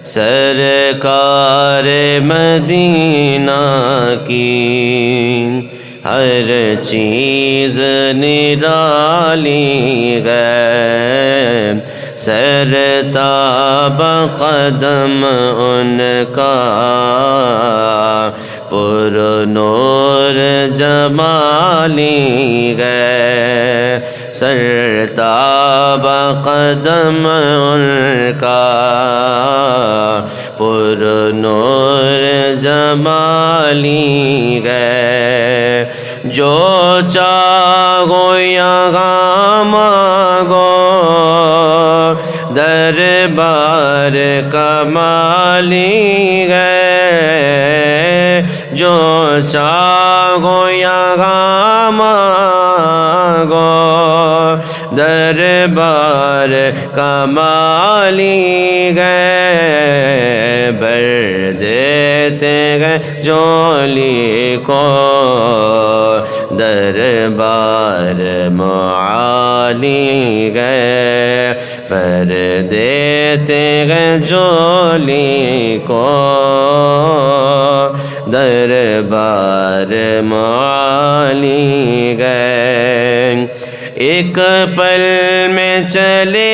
سرکار مدینہ کی ہر چیز نرالی ہے، سرتاب قدم ان کا پر نور جمالی ہے، سرتاب قدم ان کا پر نور جمالی ہے، جو چاہو یہاں مانگو دربار کمالی ہے، جو چاہو یہاں مانگو دربار کمالی ہے، بھر دیتے ہیں جھولی کو دربار معالی ہے، بھر دیتے ہیں جھولی کو دربار معالی ہے، ایک پل میں چلے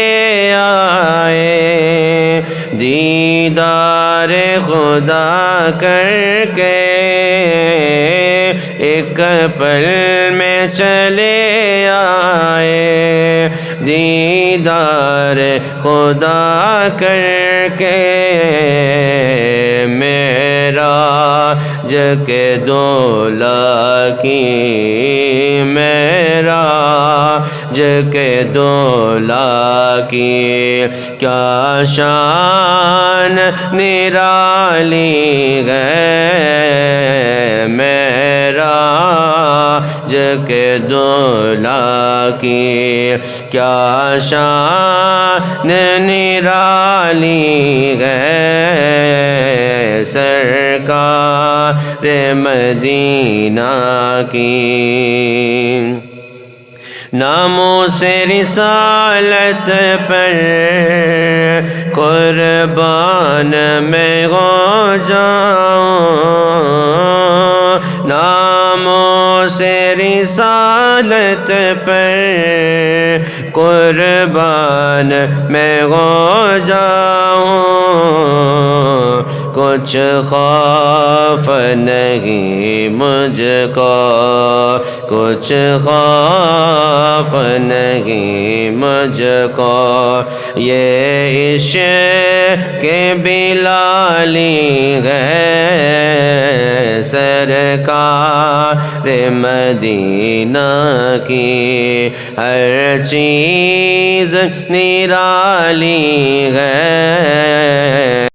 آئے دیدار خدا کر کے، ایک پل میں چلے آئے دیدار خدا کر کے، معراج کے دولا کی، معراج کے دولا کی کیا شان نرالی ہے، معراج کے دولا کی کیا شان نرالی ہے، سرکار مدینہ کی ناموس رسالت پر قربان میں ہو جاؤں، ناموس رسالت پر قربان میں ہو جاؤں، کچھ خوف نہیں مجھ کو، کچھ خوف نہیں مجھ کو، یہ عشق بلالی ہے، سرکار مدینہ کی ہر چیز نرالی ہے۔